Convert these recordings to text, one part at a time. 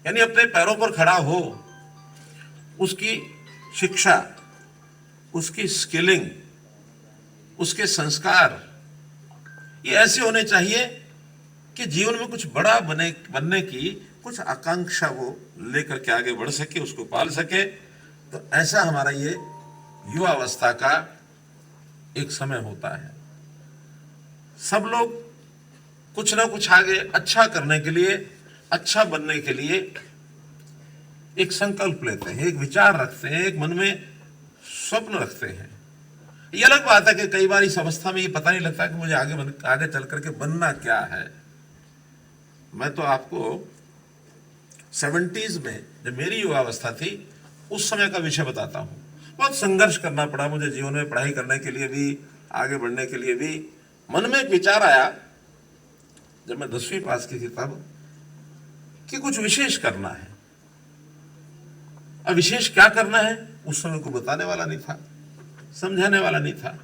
यानी अपने पैरों पर खड़ा हो, उसकी शिक्षा, उसकी स्किलिंग, उसके संस्कार ये ऐसे होने चाहिए कि जीवन में कुछ बड़ा बनने की कुछ आकांक्षा वो लेकर के आगे बढ़ सके, उसको पाल सके। तो ऐसा हमारा ये युवा अवस्था का एक समय होता है। सब लोग कुछ ना कुछ आगे अच्छा करने के लिए, अच्छा बनने के लिए एक संकल्प लेते हैं, एक विचार रखते हैं, एक मन में स्वप्न रखते हैं। ये अलग बात है कि कई बार इस अवस्था में ये पता नहीं लगता कि मुझे आगे चल करके बनना क्या है। मैं तो आपको 70s में जब मेरी युवा अवस्था थी उस समय का विषय बताता हूँ। बहुत संघर्ष करना पड़ा मुझे जीवन में, पढ़ाई करने के लिए भी, आगे बढ़ने के लिए भी। मन में एक विचार आया जब मैं 10वीं पास की थी तब, कि कुछ विशेष करना है। अब विशेष क्या करना है उस समय को बताने वाला नहीं था, समझाने वाला नहीं था।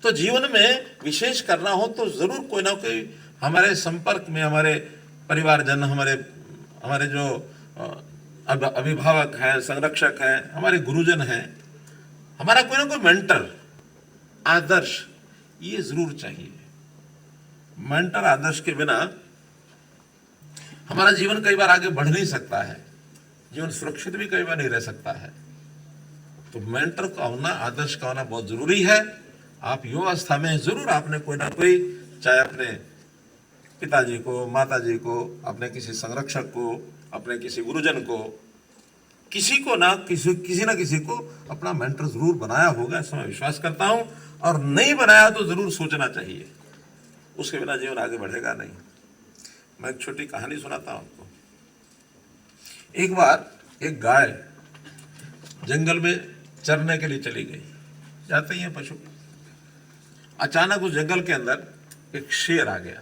तो जीवन में विशेष करना हो तो जरूर कोई ना कोई हमारे संपर्क में, हमारे परिवारजन, हमारे जो अभिभावक हैं, संरक्षक हैं, हमारे गुरुजन हैं, हमारा कोई ना कोई मेंटर, आदर्श, ये जरूर चाहिए। मेंटर, आदर्श के बिना हमारा जीवन कई बार आगे बढ़ नहीं सकता है, जीवन सुरक्षित भी कई बार नहीं रह सकता है। तो मेंटर का होना, आदर्श का होना बहुत जरूरी है। आप युवावस्था में जरूर आपने कोई ना कोई, चाहे अपने पिताजी को, माताजी को, अपने किसी संरक्षक को, अपने किसी गुरुजन को, किसी को ना किसी को अपना मेंटर जरूर बनाया होगा, ऐसा मैं विश्वास करता हूं। और नहीं बनाया तो जरूर सोचना चाहिए, उसके बिना जीवन आगे बढ़ेगा नहीं। मैं एक छोटी कहानी सुनाता हूं आपको। एक बार एक गाय जंगल में चरने के लिए चली गई, जाते ही हैं पशु। अचानक उस जंगल के अंदर एक शेर आ गया,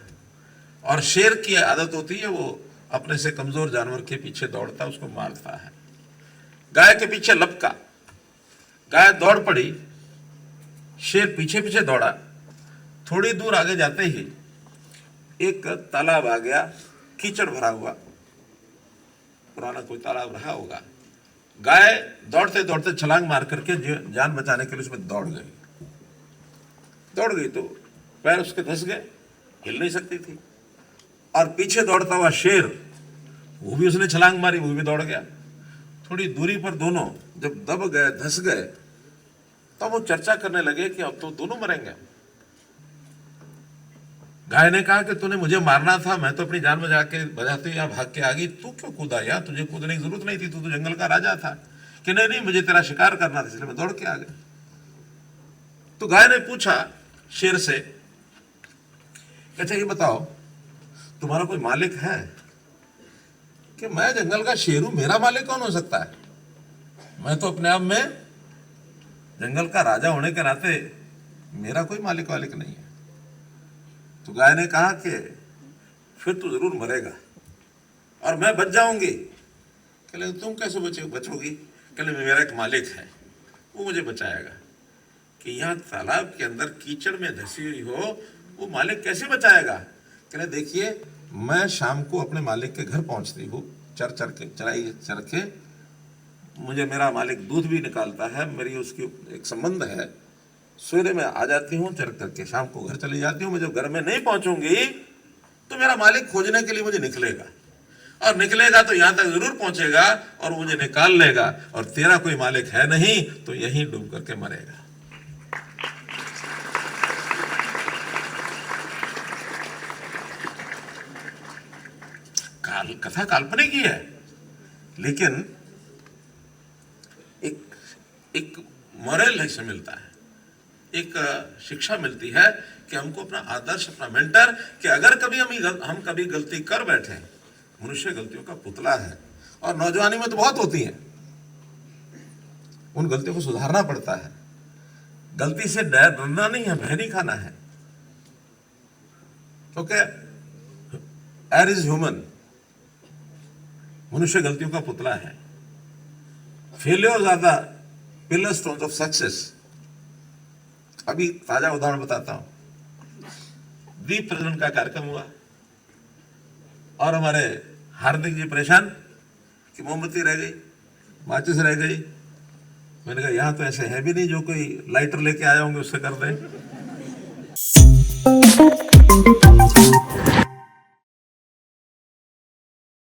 और शेर की आदत होती है वो अपने से कमजोर जानवर के पीछे दौड़ता, उसको मारता है। गाय के पीछे लपका, गाय दौड़ पड़ी, शेर पीछे पीछे दौड़ा। थोड़ी दूर आगे जाते ही एक तालाब आ गया, कीचड़ भरा हुआ, पुराना कोई तालाब रहा होगा। गाय दौड़ते दौड़ते छलांग मार करके जान बचाने के लिए उसमें दौड़ गई तो पैर उसके धंस गए, हिल नहीं सकती थी। और पीछे दौड़ता हुआ शेर, वो भी उसने छलांग मारी, वो भी दौड़ गया। थोड़ी दूरी पर दोनों जब दब गए, धंस गए, तब वो चर्चा करने लगे कि अब तो दोनों मरेंगे। गाय ने कहा कि तूने मुझे मारना था, मैं तो अपनी जान बचाते हुए भाग के आ गई, तू क्यों कूदा यार, तुझे कूदने की जरूरत नहीं थी, तू तो जंगल का राजा था। कि नहीं, मुझे तेरा शिकार करना था, इसलिए मैं दौड़ के आ गया। तो गाय ने पूछा शेर से, अच्छा ये बताओ तुम्हारा कोई मालिक है? कि मैं जंगल का शेर हूं, मेरा मालिक कौन हो सकता है? मैं तो अपने आप में जंगल का राजा होने के नाते मेरा कोई मालिक वालिक नहीं है। तो गाय ने कहा कि फिर तू जरूर मरेगा और मैं बच जाऊंगी। कहले तुम कैसे बचोगी? कहले मेरा एक मालिक है, वो मुझे बचाएगा। कि यहाँ तालाब के अंदर कीचड़ में धसी हुई हो, वो मालिक कैसे बचाएगा? कहले देखिए, मैं शाम को अपने मालिक के घर पहुंचती हूँ, चर के मुझे मेरा मालिक दूध भी निकालता है, मेरी उसकी एक संबंध है। सवेरे में आ जाती हूँ, चर करके शाम को घर चली जाती हूँ। मैं जब घर में नहीं पहुंचूंगी तो मेरा मालिक खोजने के लिए मुझे निकलेगा, और निकलेगा तो यहां तक जरूर पहुंचेगा और मुझे निकाल लेगा, और तेरा कोई मालिक है नहीं तो यहीं डूब करके मरेगा। कथा काल्पनिक ही है, लेकिन एक मॉरल से मिलता है, एक शिक्षा मिलती है कि हमको अपना आदर्श, अपना मेंटर, कि अगर कभी हम कभी गलती कर बैठे, मनुष्य गलतियों का पुतला है, और नौजवानी में तो बहुत होती हैं, उन गलतियों को सुधारना पड़ता है। गलती से डरना नहीं है, भय नहीं खाना है, क्योंकि एर इज ह्यूमन, मनुष्य गलतियों का पुतला है। Failure are the pillar stones of success. अभी ताजा उदाहरण बताता हूं। द्वीप प्रजनन का कार्यक्रम हुआ और हमारे हार्दिक जी परेशान कि मोमबत्ती रह गई, माचिस रह गई। मैंने कहा यहाँ तो ऐसे है भी नहीं जो कोई लाइटर लेके आए होंगे उससे कर दें।